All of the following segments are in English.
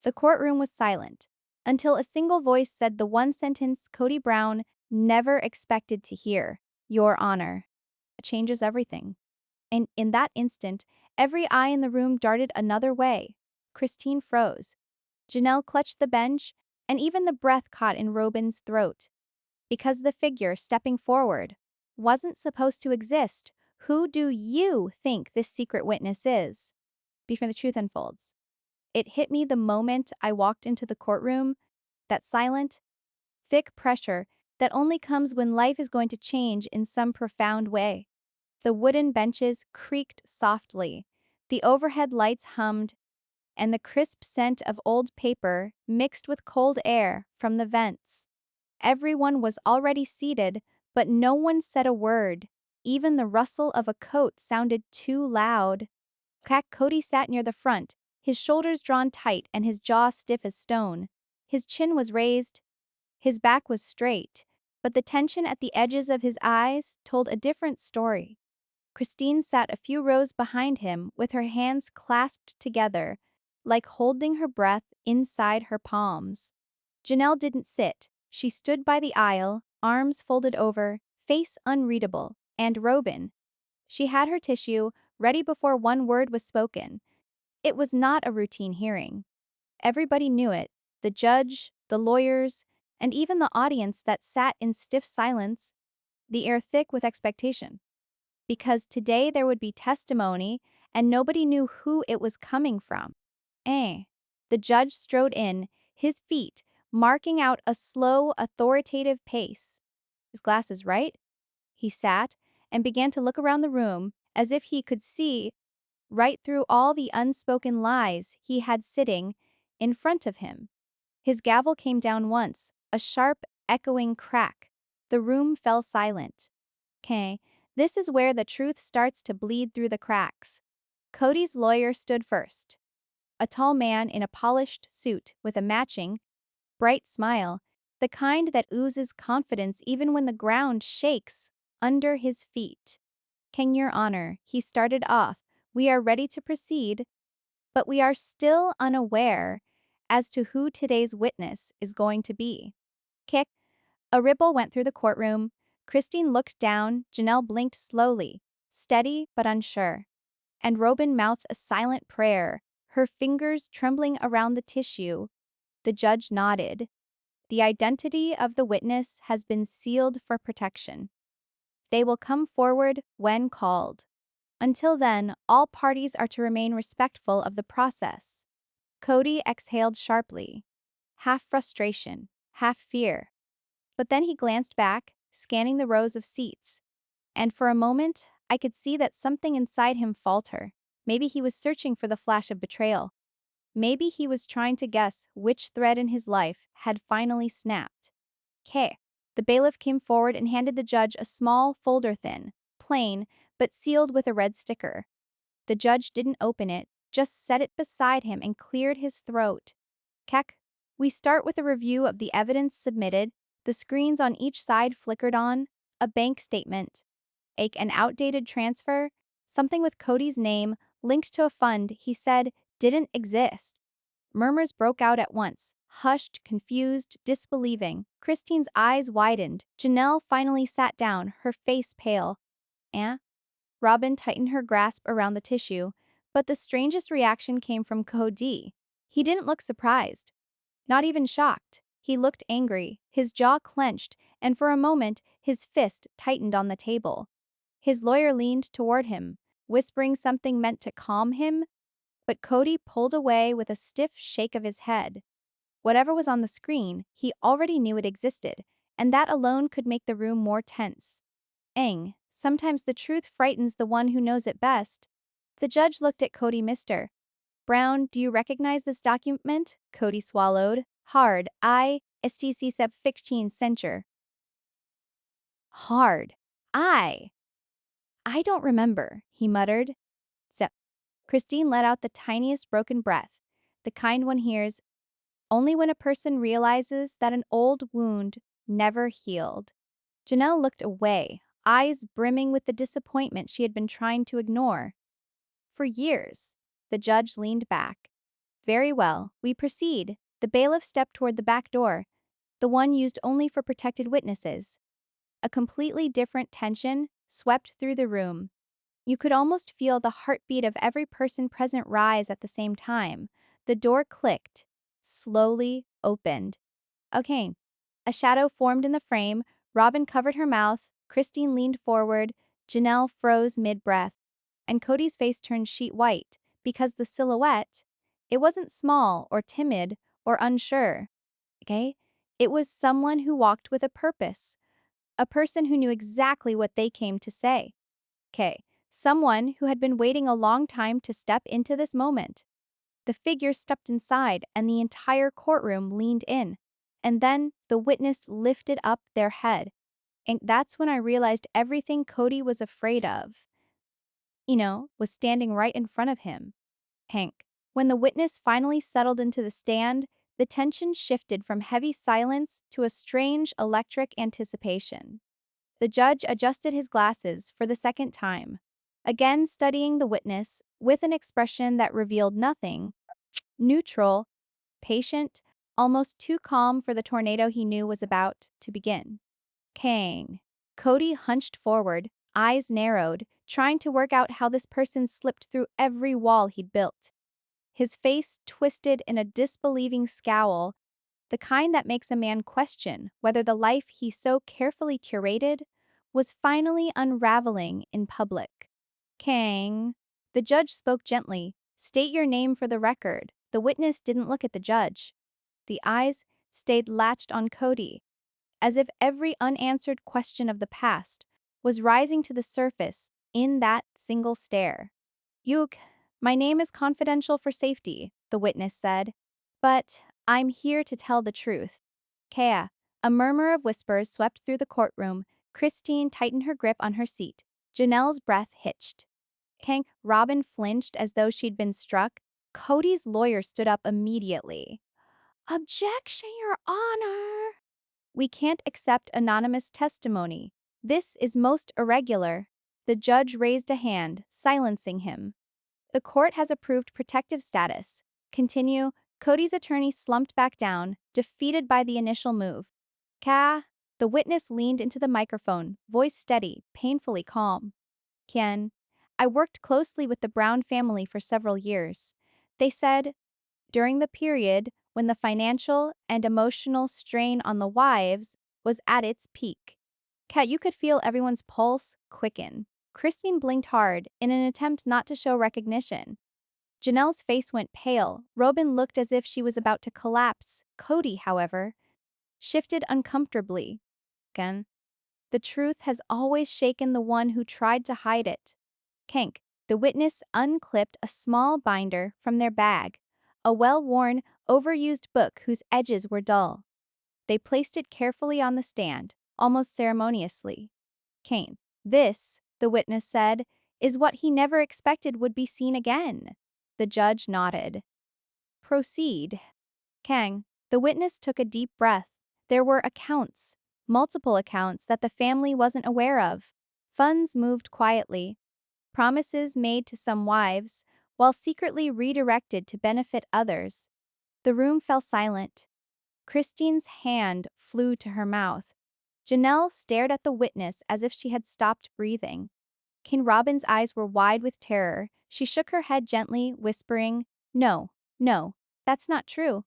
The courtroom was silent, until a single voice said the one sentence Kody Brown never expected to hear, "Your Honor." It changes everything. And in that instant, every eye in the room darted another way. Christine froze. Janelle clutched the bench, and even the breath caught in Robyn's throat. Because the figure stepping forward wasn't supposed to exist, who do you think this secret witness is? Before the truth unfolds. It hit me the moment I walked into the courtroom, that silent, thick pressure that only comes when life is going to change in some profound way. The wooden benches creaked softly, the overhead lights hummed, and the crisp scent of old paper mixed with cold air from the vents. Everyone was already seated, but no one said a word. Even the rustle of a coat sounded too loud. Kody sat near the front, his shoulders drawn tight and his jaw stiff as stone. His chin was raised, his back was straight, but the tension at the edges of his eyes told a different story. Christine sat a few rows behind him with her hands clasped together, like holding her breath inside her palms. Janelle didn't sit. She stood by the aisle, arms folded over, face unreadable, and Robyn. She had her tissue, ready before one word was spoken. It was not a routine hearing. Everybody knew it, the judge, the lawyers, and even the audience that sat in stiff silence, the air thick with expectation. Because today there would be testimony, and nobody knew who it was coming from. The judge strode in, his feet marking out a slow, authoritative pace. His glasses right? He sat and began to look around the room as if he could see right through all the unspoken lies he had sitting in front of him. His gavel came down once, a sharp, echoing crack. The room fell silent. This is where the truth starts to bleed through the cracks. Kody's lawyer stood first. A tall man in a polished suit with a matching, bright smile, the kind that oozes confidence even when the ground shakes under his feet. Your Honor, he started off, we are ready to proceed, but we are still unaware as to who today's witness is going to be. A ripple went through the courtroom. Christine looked down, Janelle blinked slowly, steady but unsure. And Robyn mouthed a silent prayer, her fingers trembling around the tissue. The judge nodded. The identity of the witness has been sealed for protection. They will come forward when called. Until then, all parties are to remain respectful of the process. Kody exhaled sharply, half frustration, half fear. But then he glanced back, scanning the rows of seats. And for a moment, I could see that something inside him falter. Maybe he was searching for the flash of betrayal. Maybe he was trying to guess which thread in his life had finally snapped. The bailiff came forward and handed the judge a small folder, thin, plain, but sealed with a red sticker. The judge didn't open it, just set it beside him and cleared his throat. We start with a review of the evidence submitted. The screens on each side flickered on. A bank statement. An outdated transfer. Something with Kody's name, linked to a fund he said didn't exist. Murmurs broke out at once. Hushed, confused, disbelieving. Christine's eyes widened. Janelle finally sat down, her face pale. Robyn tightened her grasp around the tissue, but the strangest reaction came from Kody. He didn't look surprised. Not even shocked. He looked angry, his jaw clenched, and for a moment, his fist tightened on the table. His lawyer leaned toward him, whispering something meant to calm him, but Kody pulled away with a stiff shake of his head. Whatever was on the screen, he already knew it existed, and that alone could make the room more tense. Sometimes the truth frightens the one who knows it best. The judge looked at Kody. Mr. Brown, do you recognize this document? Kody swallowed. Hard. STC sub 15 censure. Hard. I don't remember, he muttered. Christine let out the tiniest broken breath, the kind one hears only when a person realizes that an old wound never healed. Janelle looked away, eyes brimming with the disappointment she had been trying to ignore. For years, the judge leaned back, Very well, we proceed. The bailiff stepped toward the back door, the one used only for protected witnesses. A completely different tension swept through the room. You could almost feel the heartbeat of every person present rise at the same time. The door clicked, slowly opened. Okay. A shadow formed in the frame. Robyn covered her mouth. Christine leaned forward. Janelle froze mid-breath. And Kody's face turned sheet white because the silhouette, it wasn't small or timid or unsure. Okay? It was someone who walked with a purpose. A person who knew exactly what they came to say. Okay. Someone who had been waiting a long time to step into this moment. The figure stepped inside and the entire courtroom leaned in. And then the witness lifted up their head. And that's when I realized everything Kody was afraid of, was standing right in front of him. Hank. When the witness finally settled into the stand, the tension shifted from heavy silence to a strange electric anticipation. The judge adjusted his glasses for the second time, again studying the witness with an expression that revealed nothing. Neutral, patient, almost too calm for the tornado he knew was about to begin. Kang. Kody hunched forward, eyes narrowed, trying to work out how this person slipped through every wall he'd built. His face twisted in a disbelieving scowl, the kind that makes a man question whether the life he so carefully curated was finally unraveling in public. Kang. The judge spoke gently. State your name for the record. The witness didn't look at the judge. The eyes stayed latched on Kody, as if every unanswered question of the past was rising to the surface in that single stare. Yuk, my name is confidential for safety, the witness said. But I'm here to tell the truth. Kea. A murmur of whispers swept through the courtroom. Christine tightened her grip on her seat. Janelle's breath hitched. Kang. Robyn flinched as though she'd been struck. Kody's lawyer stood up immediately. Objection, Your Honor. We can't accept anonymous testimony. This is most irregular. The judge raised a hand, silencing him. The court has approved protective status. Continue. Kody's attorney slumped back down, defeated by the initial move. Ka. The witness leaned into the microphone, voice steady, painfully calm. Ken. I worked closely with the Brown family for several years. They said, during the period when the financial and emotional strain on the wives was at its peak. Kat, you could feel everyone's pulse quicken. Christine blinked hard in an attempt not to show recognition. Janelle's face went pale. Robyn looked as if she was about to collapse. Kody, however, shifted uncomfortably. Again, the truth has always shaken the one who tried to hide it. Kank, the witness unclipped a small binder from their bag, a well-worn, overused book whose edges were dull. They placed it carefully on the stand, almost ceremoniously. Kane, this, the witness said, is what he never expected would be seen again. The judge nodded. Proceed. Kang, the witness took a deep breath. There were accounts, multiple accounts that the family wasn't aware of. Funds moved quietly. Promises made to some wives, while secretly redirected to benefit others. The room fell silent. Christine's hand flew to her mouth. Janelle stared at the witness as if she had stopped breathing. King Robyn's eyes were wide with terror. She shook her head gently, whispering, No, no, that's not true.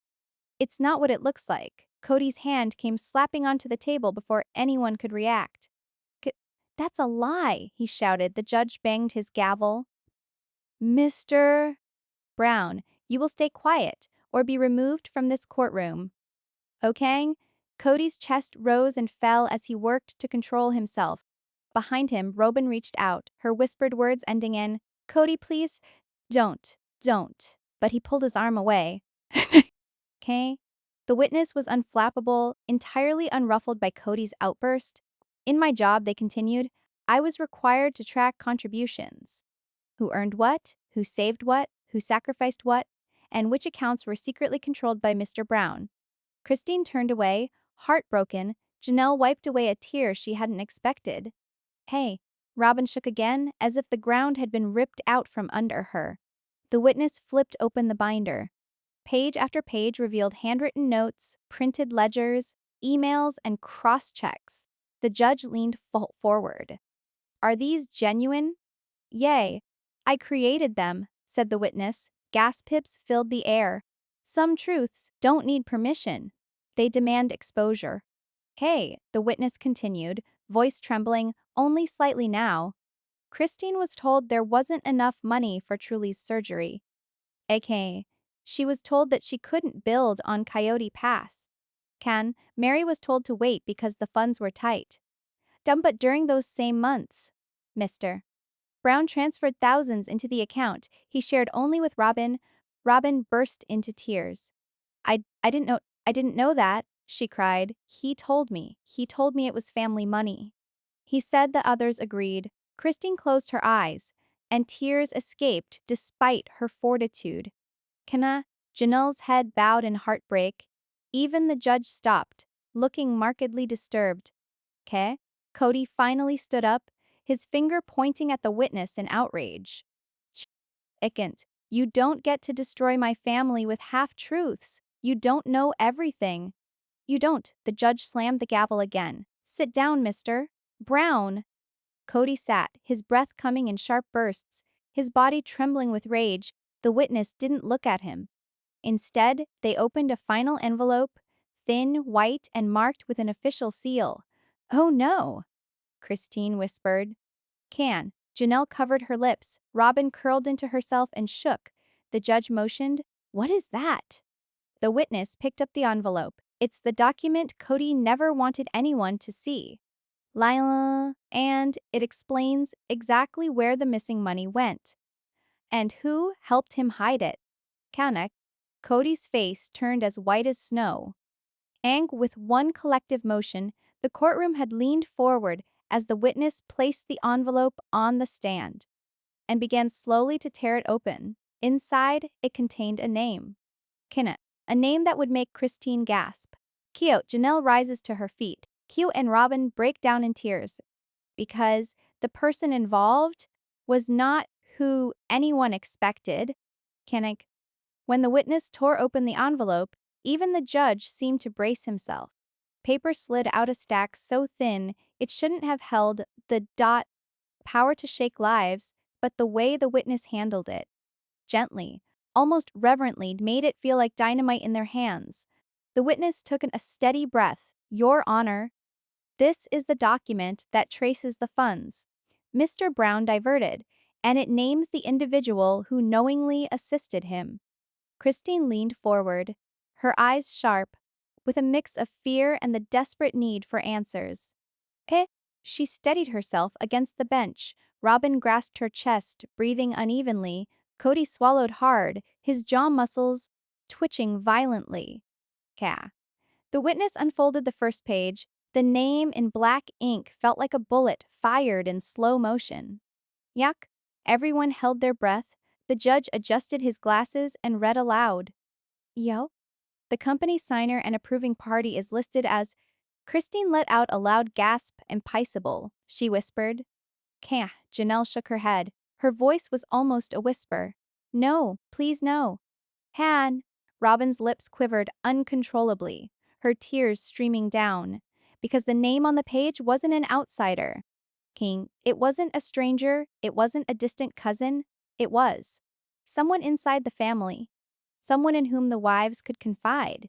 It's not what it looks like. Kody's hand came slapping onto the table before anyone could react. That's a lie, he shouted. The judge banged his gavel. Mr. Brown, you will stay quiet or be removed from this courtroom. Okay? Kody's chest rose and fell as he worked to control himself. Behind him, Robyn reached out, her whispered words ending in, Kody, please, don't. But he pulled his arm away. Okay? The witness was unflappable, entirely unruffled by Kody's outburst. In my job, they continued, I was required to track contributions. Who earned what, who saved what, who sacrificed what, and which accounts were secretly controlled by Mr. Brown. Christine turned away, heartbroken. Janelle wiped away a tear she hadn't expected. Hey, Robyn shook again, as if the ground had been ripped out from under her. The witness flipped open the binder. Page after page revealed handwritten notes, printed ledgers, emails, and cross checks. The judge leaned forward. Are these genuine? Yay. I created them, said the witness. Gasps filled the air. Some truths don't need permission. They demand exposure. Hey, the witness continued, voice trembling only slightly now. Christine was told there wasn't enough money for Truly's surgery. AKA, she was told that she couldn't build on Coyote Pass. Meri was told to wait because the funds were tight. But during those same months, Mr. Brown transferred thousands into the account he shared only with Robyn. Robyn burst into tears. I didn't know that, she cried. He told me. He told me it was family money. He said the others agreed. Christine closed her eyes, and tears escaped despite her fortitude. Kana, Janelle's head bowed in heartbreak. Even the judge stopped, looking markedly disturbed. Ke? Kody finally stood up, his finger pointing at the witness in outrage. Ikant, you don't get to destroy my family with half-truths. You don't know everything. You don't. The judge slammed the gavel again. Sit down, Mr. Brown. Kody sat, his breath coming in sharp bursts, his body trembling with rage. The witness didn't look at him. Instead, they opened a final envelope, thin, white, and marked with an official seal. Oh no, Christine whispered. Janelle covered her lips. Robyn curled into herself and shook. The judge motioned. What is that? The witness picked up the envelope. It's the document Kody never wanted anyone to see. Lila, and it explains exactly where the missing money went. And who helped him hide it. Kanak, Kody's face turned as white as snow. With one collective motion, the courtroom had leaned forward as the witness placed the envelope on the stand and began slowly to tear it open. Inside, it contained a name. Kinna, a name that would make Christine gasp. Janelle rises to her feet. Kyo and Robyn break down in tears because the person involved was not who anyone expected. Kinnick. When the witness tore open the envelope, even the judge seemed to brace himself. Paper slid out a stack so thin it shouldn't have held the power to shake lives, but the way the witness handled it, gently, almost reverently, made it feel like dynamite in their hands. The witness took a steady breath. Your Honor, this is the document that traces the funds. Mr. Brown diverted, and it names the individual who knowingly assisted him. Christine leaned forward, her eyes sharp, with a mix of fear and the desperate need for answers. She steadied herself against the bench. Robyn grasped her chest, breathing unevenly. Kody swallowed hard, his jaw muscles twitching violently. The witness unfolded the first page. The name in black ink felt like a bullet fired in slow motion. Yuck! Everyone held their breath. The judge adjusted his glasses and read aloud. Yo? The company signer and approving party is listed as. Christine let out a loud gasp. Impossible, she whispered. Janelle shook her head. Her voice was almost a whisper. No, please no. Robyn's lips quivered uncontrollably, her tears streaming down. Because the name on the page wasn't an outsider. It wasn't a stranger, it wasn't a distant cousin, it was someone inside the family. Someone in whom the wives could confide.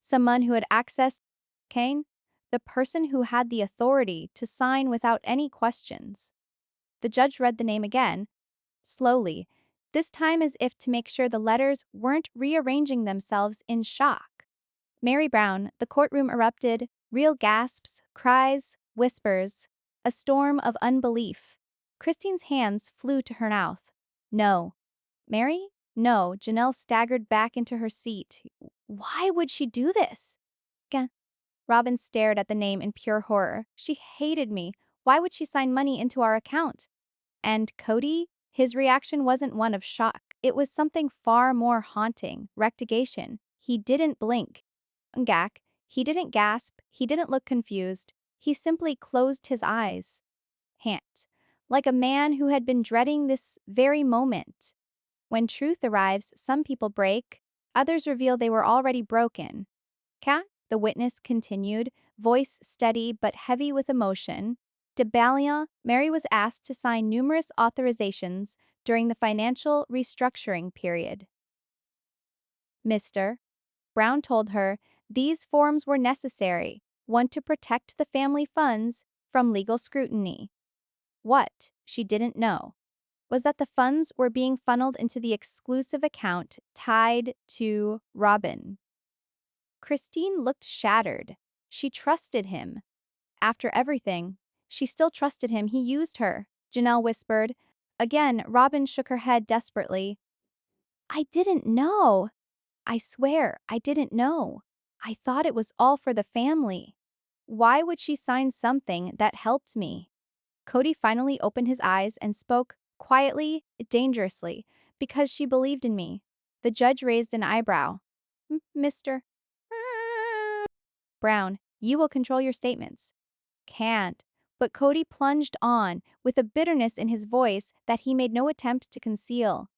Someone who had access. The person who had the authority to sign without any questions. The judge read the name again, slowly, this time as if to make sure the letters weren't rearranging themselves in shock. Meri Brown, the courtroom erupted, real gasps, cries, whispers, a storm of unbelief. Christine's hands flew to her mouth. No. Meri? No, Janelle staggered back into her seat. Why would she do this? Robyn stared at the name in pure horror. She hated me. Why would she sign money into our account? And Kody? His reaction wasn't one of shock. It was something far more haunting. Rectification. He didn't blink. He didn't gasp. He didn't look confused. He simply closed his eyes. Like a man who had been dreading this very moment. When truth arrives, some people break. Others reveal they were already broken. Cat, the witness continued, voice steady but heavy with emotion. De Ballion, Meri was asked to sign numerous authorizations during the financial restructuring period. Mr. Brown told her these forms were necessary, one to protect the family funds from legal scrutiny. What she didn't know was that the funds were being funneled into the exclusive account tied to Robyn. Christine looked shattered. She trusted him. After everything, she still trusted him. He used her, Janelle whispered. Again, Robyn shook her head desperately. I didn't know. I swear, I didn't know. I thought it was all for the family. Why would she sign something that helped me? Kody finally opened his eyes and spoke, quietly, dangerously, because she believed in me. The judge raised an eyebrow. Mr. Brown, you will control your statements. Can't. But Kody plunged on, with a bitterness in his voice that he made no attempt to conceal.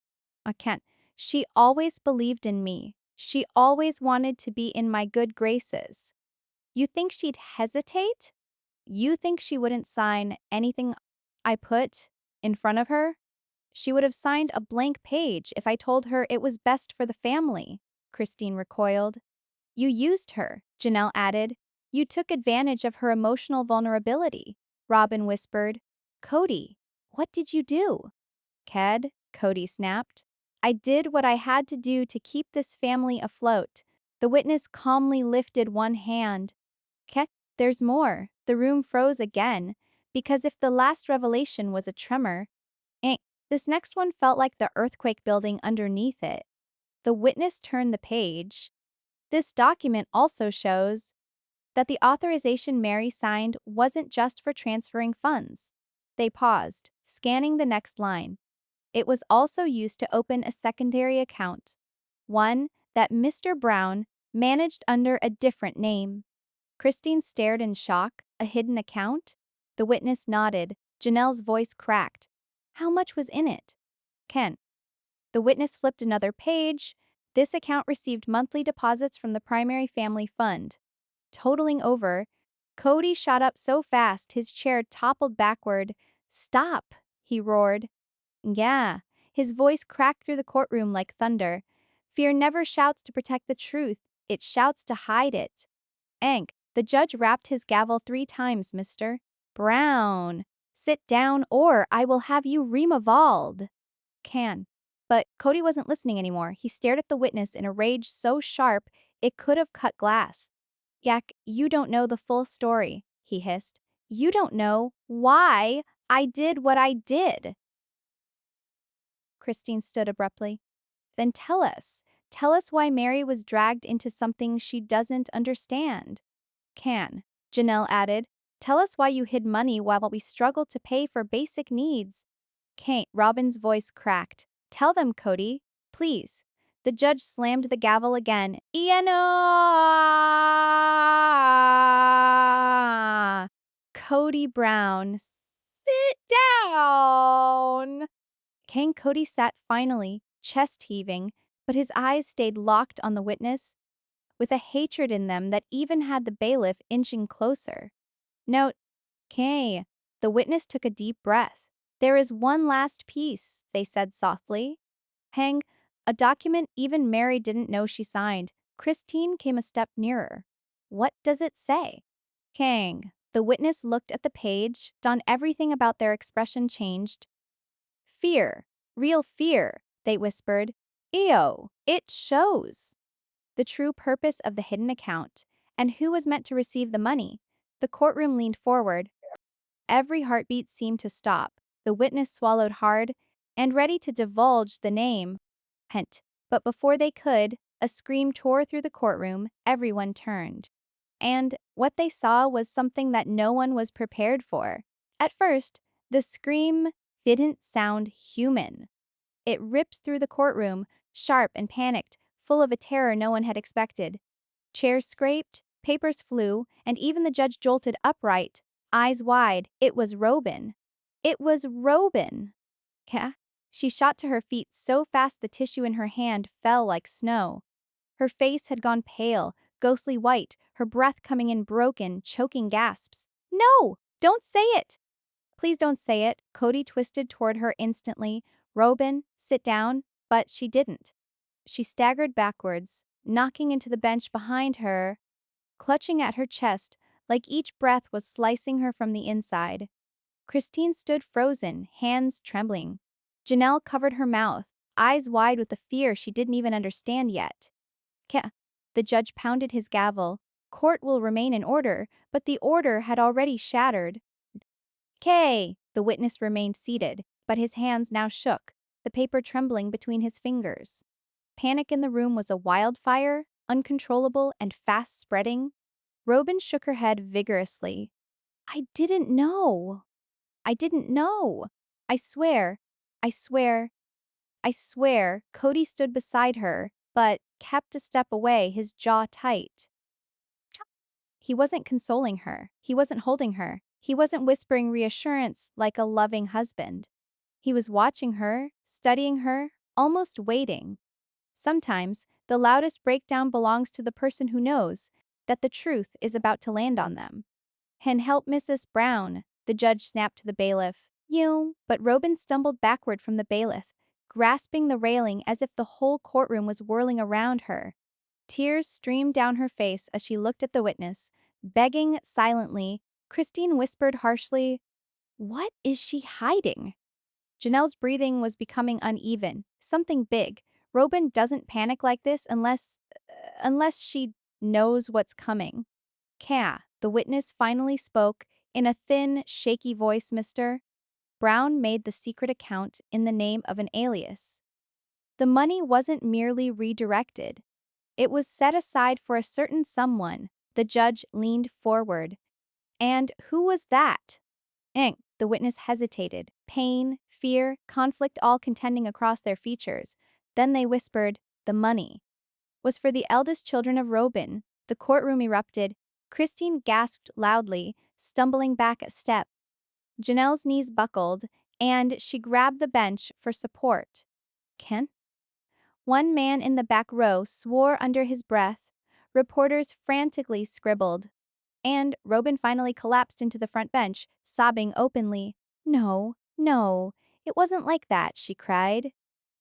I can't. She always believed in me. She always wanted to be in my good graces. You think she'd hesitate? You think she wouldn't sign anything I put in front of her? She would have signed a blank page if I told her it was best for the family, Christine recoiled. You used her, Janelle added. You took advantage of her emotional vulnerability, Robyn whispered. Kody, what did you do? Kody snapped. I did what I had to do to keep this family afloat. The witness calmly lifted one hand. There's more. The room froze again, because if the last revelation was a tremor, eh, this next one felt like the earthquake building underneath it. The witness turned the page. This document also shows that the authorization Meri signed wasn't just for transferring funds. They paused, scanning the next line. It was also used to open a secondary account, one that Mr. Brown managed under a different name. Christine stared in shock. A hidden account? The witness nodded. Janelle's voice cracked. How much was in it? Ken. The witness flipped another page. This account received monthly deposits from the primary family fund. Totaling over, Kody shot up so fast his chair toppled backward. Stop, he roared. Yeah, his voice cracked through the courtroom like thunder. Fear never shouts to protect the truth, it shouts to hide it. The judge rapped his gavel 3 times, Mr. Brown. Sit down or I will have you removed. But Kody wasn't listening anymore. He stared at the witness in a rage so sharp it could have cut glass. Yak, you don't know the full story, he hissed. You don't know why I did what I did. Christine stood abruptly. Then tell us. Tell us why Meri was dragged into something she doesn't understand. Janelle added. Tell us why you hid money while we struggled to pay for basic needs. Robyn's voice cracked. Tell them, Kody. Please. The judge slammed the gavel again. Kody Brown, sit down. Kody sat finally, chest heaving, but his eyes stayed locked on the witness, with a hatred in them that even had the bailiff inching closer. Note, the witness took a deep breath. There is one last piece, they said softly. A document even Meri didn't know she signed. Christine came a step nearer. What does it say? The witness looked at the page, on everything about their expression changed. Fear, real fear, they whispered. Ew, it shows the true purpose of the hidden account and who was meant to receive the money. The courtroom leaned forward. Every heartbeat seemed to stop. The witness swallowed hard and ready to divulge the name. But before they could, a scream tore through the courtroom. Everyone turned. And what they saw was something that no one was prepared for. At first, the scream didn't sound human. It ripped through the courtroom, sharp and panicked, full of a terror no one had expected. Chairs scraped, papers flew, and even the judge jolted upright, eyes wide. It was Robyn. It was Robyn. She shot to her feet so fast the tissue in her hand fell like snow. Her face had gone pale, ghostly white, her breath coming in broken, choking gasps. No! Don't say it! Please don't say it. Kody twisted toward her instantly. Robyn, sit down. But she didn't. She staggered backwards, knocking into the bench behind her, clutching at her chest like each breath was slicing her from the inside. Christine stood frozen, hands trembling. Janelle covered her mouth, eyes wide with the fear she didn't even understand yet. Ka. The judge pounded his gavel. Court will remain in order, but the order had already shattered. K. The witness remained seated, but his hands now shook, the paper trembling between his fingers. Panic in the room was a wildfire, uncontrollable and fast spreading. Robyn shook her head vigorously. I didn't know. I didn't know. I swear. I swear. I swear. Kody stood beside her, but kept a step away, his jaw tight. He wasn't consoling her. He wasn't holding her. He wasn't whispering reassurance like a loving husband. He was watching her, studying her, almost waiting. Sometimes, the loudest breakdown belongs to the person who knows that the truth is about to land on them. "And help Mrs. Brown," the judge snapped to the bailiff. You. But Robyn stumbled backward from the bailiff, grasping the railing as if the whole courtroom was whirling around her. Tears streamed down her face as she looked at the witness, begging silently. Christine whispered harshly, "What is she hiding?" Janelle's breathing was becoming uneven. Something big. Robyn doesn't panic like this unless she knows what's coming. The witness finally spoke in a thin, shaky voice. Mr. Brown made the secret account in the name of an alias. The money wasn't merely redirected. It was set aside for a certain someone. The judge leaned forward. And who was that? The witness hesitated. Pain, fear, conflict all contending across their features. Then they whispered, the money was for the eldest children of Robyn. The courtroom erupted. Christine gasped loudly, stumbling back a step. Janelle's knees buckled, and she grabbed the bench for support. Ken? One man in the back row swore under his breath. Reporters frantically scribbled. And Robyn finally collapsed into the front bench, sobbing openly. No, no, it wasn't like that, she cried.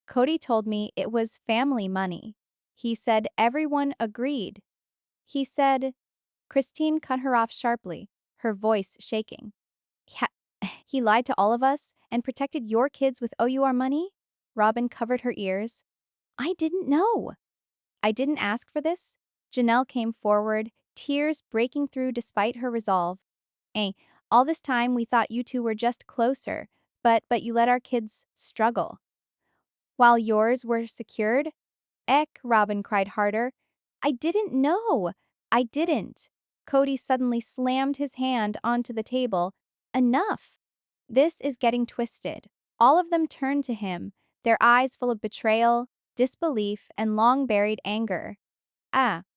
Kody told me it was family money. He said everyone agreed. He said, Christine cut her off sharply, her voice shaking. He lied to all of us and protected your kids with OUR money? Robyn covered her ears. I didn't know. I didn't ask for this. Janelle came forward, tears breaking through despite her resolve. All this time we thought you two were just closer, but you let our kids struggle. While yours were secured? Robyn cried harder. I didn't know. I didn't. Kody suddenly slammed his hand onto the table. Enough. This is getting twisted. All of them turned to him, their eyes full of betrayal, disbelief, and long-buried anger.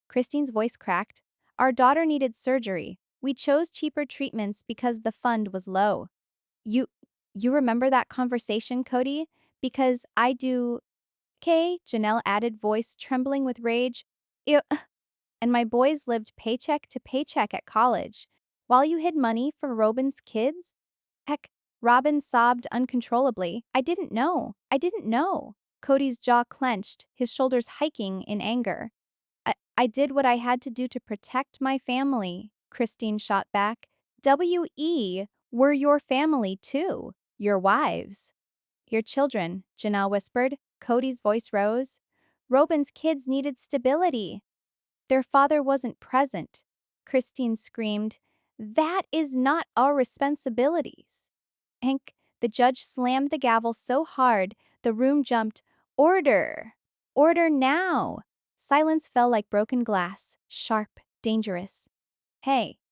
Christine's voice cracked. Our daughter needed surgery. We chose cheaper treatments because the fund was low. You remember that conversation, Kody? Because I do. Janelle added, voice trembling with rage. Ew. And my boys lived paycheck to paycheck at college, while you hid money for Robyn's kids? Robyn sobbed uncontrollably. I didn't know. I didn't know. Kody's jaw clenched, his shoulders hiking in anger. I did what I had to do to protect my family, Christine shot back. We were your family too, your wives. Your children, Janelle whispered. Kody's voice rose. Robyn's kids needed stability. Their father wasn't present. Christine screamed. That is not our responsibilities. The judge slammed the gavel so hard, the room jumped. Order! Order now! Silence fell like broken glass, sharp, dangerous.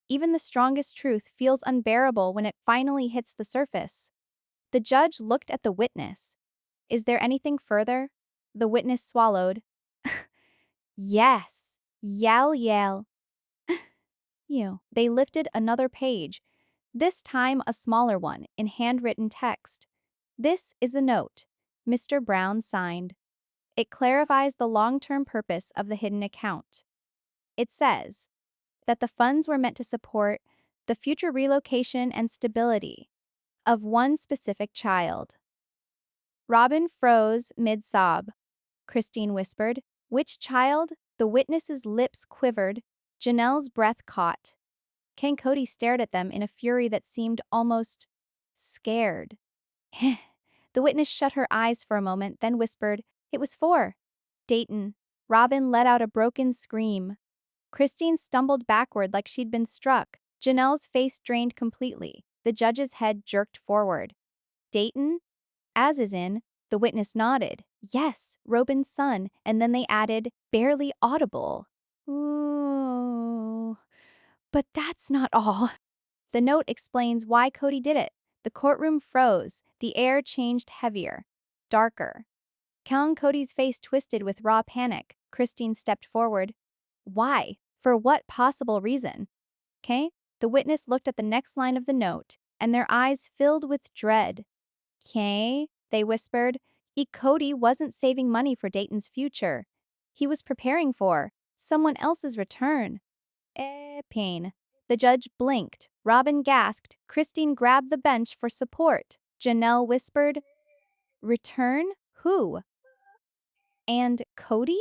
Even the strongest truth feels unbearable when it finally hits the surface. The judge looked at the witness. Is there anything further? The witness swallowed. Yes. Yell. They lifted another page, this time a smaller one, in handwritten text. This is a note. Mr. Brown signed. It clarifies the long-term purpose of the hidden account. It says that the funds were meant to support the future relocation and stability of one specific child. Robyn froze mid-sob. Christine whispered, "Which child?" The witness's lips quivered. Janelle's breath caught. Ken Kody stared at them in a fury that seemed almost scared. The witness shut her eyes for a moment, then whispered, "It was 4. Dayton." Robyn let out a broken scream. Christine stumbled backward like she'd been struck. Janelle's face drained completely. The judge's head jerked forward. "Dayton?" "As is in." The witness nodded. "Yes, Robyn's son." And then they added, barely audible, "Ooh. But that's not all." The note explains why Kody did it. The courtroom froze. The air changed heavier, darker. Count Cody's face twisted with raw panic. Christine stepped forward. "Why? For what possible reason?" "Okay?" The witness looked at the next line of the note, and their eyes filled with dread. "Okay?" They whispered. Kody wasn't saving money for Dayton's future. He was preparing for someone else's return. Pain. The judge blinked. Robyn gasped. Christine grabbed the bench for support. Janelle whispered, "Return? Who?" "And Kody?"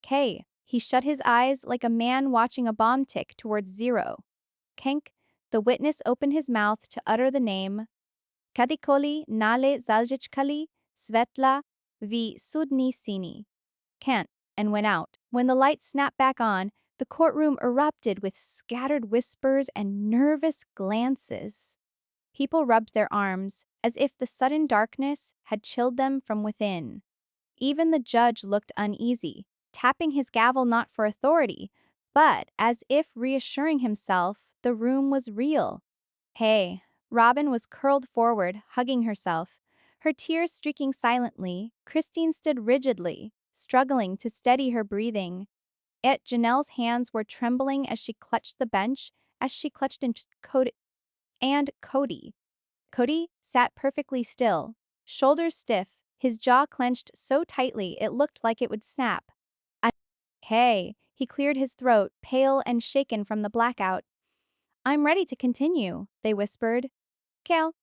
"K." He shut his eyes like a man watching a bomb tick towards zero. Kenk. The witness opened his mouth to utter the name. "Kadikoli nale zaljichkali svetla vi sudni sini." "Can't," and went out. When the lights snapped back on, the courtroom erupted with scattered whispers and nervous glances. People rubbed their arms, as if the sudden darkness had chilled them from within. Even the judge looked uneasy, tapping his gavel not for authority, but as if reassuring himself the room was real. "Hey." Robyn was curled forward, hugging herself, her tears streaking silently. Christine stood rigidly, struggling to steady her breathing. Yet Janelle's hands were trembling as she clutched the bench, as she clutched in Kody. And Kody. Kody sat perfectly still, shoulders stiff, his jaw clenched so tightly it looked like it would snap. "Hey." He cleared his throat, pale and shaken from the blackout. "I'm ready to continue," they whispered. "Cal."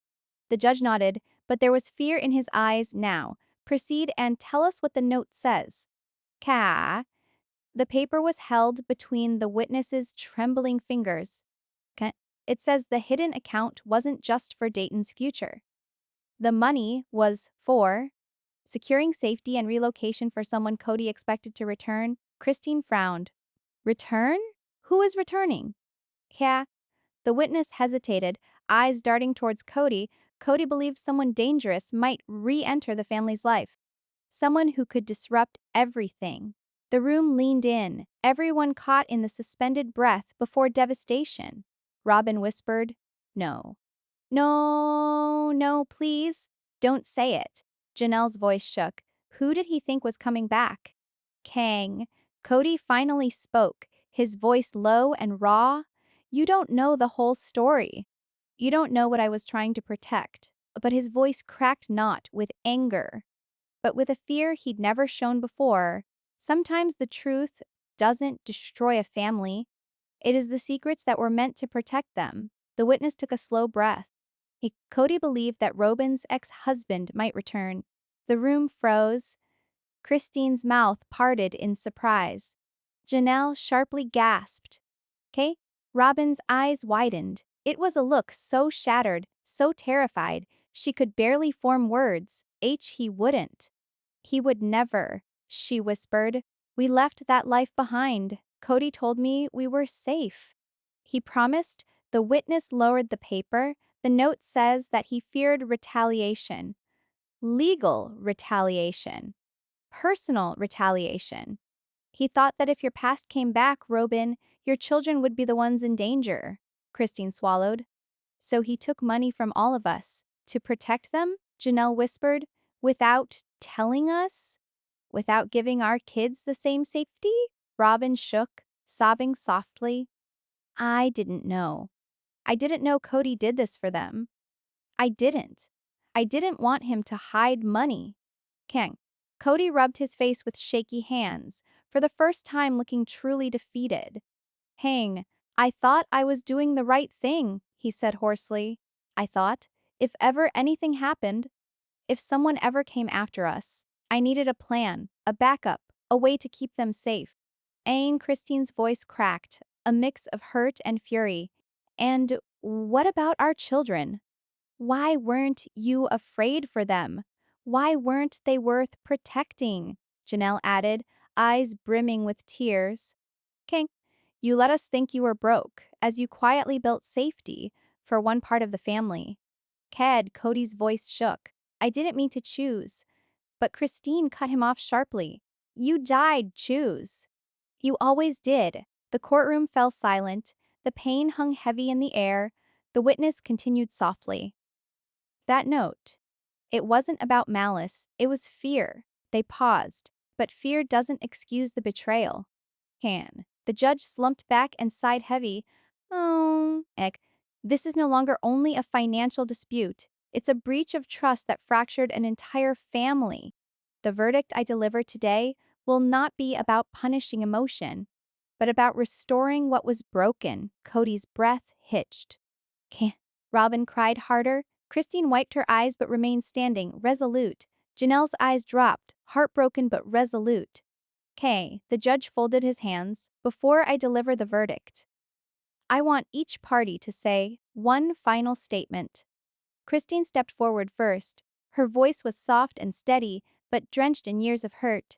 The judge nodded, but there was fear in his eyes now. "Proceed and tell us what the note says." "Ka." The paper was held between the witness's trembling fingers. "Ka." It says the hidden account wasn't just for Dayton's future. The money was for securing safety and relocation for someone Kody expected to return. Christine frowned. "Return? Who is returning?" "Yeah." The witness hesitated, eyes darting towards Kody. Kody believed someone dangerous might re-enter the family's life. Someone who could disrupt everything. The room leaned in, everyone caught in the suspended breath before devastation. Robyn whispered, "No. No, no, please. Don't say it." Janelle's voice shook. Who did he think was coming back? Kang. Kody finally spoke, his voice low and raw. "You don't know the whole story. You don't know what I was trying to protect." But his voice cracked not with anger, but with a fear he'd never shown before. Sometimes the truth doesn't destroy a family. It is the secrets that were meant to protect them. The witness took a slow breath. Kody believed that Robyn's ex-husband might return. The room froze. Christine's mouth parted in surprise. Janelle sharply gasped. "K?" Robyn's eyes widened. It was a look so shattered, so terrified, she could barely form words. He wouldn't. "He would never," she whispered. "We left that life behind. Kody told me we were safe." "He promised." The witness lowered the paper. The note says that he feared retaliation. Legal retaliation. Personal retaliation. "He thought that if your past came back, Robyn, your children would be the ones in danger." Christine swallowed. "So he took money from all of us to protect them?" Janelle whispered. "Without telling us? Without giving our kids the same safety?" Robyn shook, sobbing softly. "I didn't know. I didn't know Kody did this for them. I didn't. I didn't want him to hide money." Kang. Kody rubbed his face with shaky hands, for the first time looking truly defeated. Hang, I thought I was doing the right thing, he said hoarsely. I thought, if ever anything happened, if someone ever came after us, I needed a plan, a backup, a way to keep them safe. Christine's voice cracked, a mix of hurt and fury. And what about our children? Why weren't you afraid for them? Why weren't they worth protecting? Janelle added, eyes brimming with tears. King, you let us think you were broke, as you quietly built safety for one part of the family. Kody's voice shook. I didn't mean to choose. But Christine cut him off sharply. You died, choose. You always did. The courtroom fell silent. The pain hung heavy in the air. The witness continued softly. That note. It wasn't about malice, it was fear. They paused. But fear doesn't excuse the betrayal. Can. The judge slumped back and sighed heavy. Oh, this is no longer only a financial dispute. It's a breach of trust that fractured an entire family. The verdict I deliver today will not be about punishing emotion, but about restoring what was broken. Kody's breath hitched. Can't. Robyn cried harder. Christine wiped her eyes but remained standing, resolute. Janelle's eyes dropped, heartbroken but resolute. The judge folded his hands. Before I deliver the verdict, I want each party to say one final statement. Christine stepped forward first. Her voice was soft and steady, but drenched in years of hurt.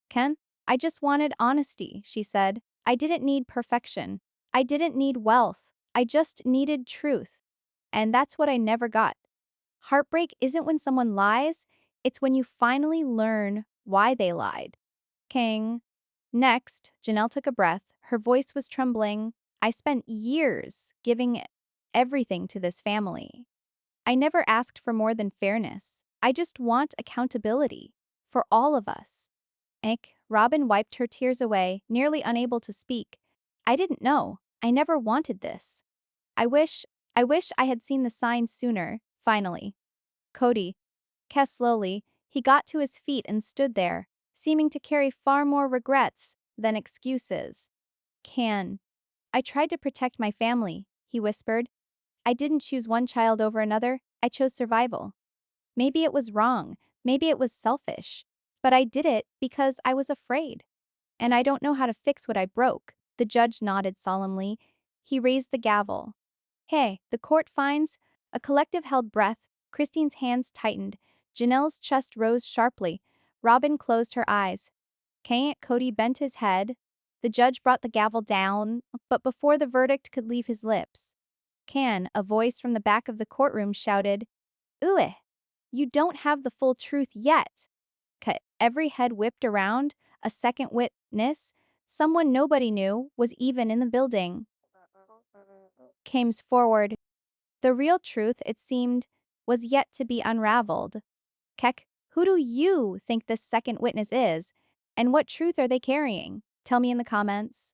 Ken, I just wanted honesty, she said. I didn't need perfection. I didn't need wealth. I just needed truth. And that's what I never got. Heartbreak isn't when someone lies, it's when you finally learn why they lied. King. Next, Janelle took a breath. Her voice was trembling. I spent years giving everything to this family. I never asked for more than fairness. I just want accountability. For all of us. Robyn wiped her tears away, nearly unable to speak. I didn't know. I never wanted this. I wish I had seen the signs sooner, finally. Kody. Slowly, he got to his feet and stood there, seeming to carry far more regrets than excuses. I tried to protect my family, he whispered. I didn't choose one child over another, I chose survival. Maybe it was wrong, maybe it was selfish, but I did it because I was afraid. And I don't know how to fix what I broke. The judge nodded solemnly. He raised the gavel. The court finds. A collective held breath. Christine's hands tightened. Janelle's chest rose sharply. Robyn closed her eyes. Kody bent his head. The judge brought the gavel down, but before the verdict could leave his lips, a voice from the back of the courtroom shouted, Ooh, you don't have the full truth yet. Every head whipped around. A second witness, someone nobody knew, was even in the building. Came forward. The real truth, it seemed, was yet to be unraveled. Who do you think this second witness is? And what truth are they carrying? Tell me in the comments.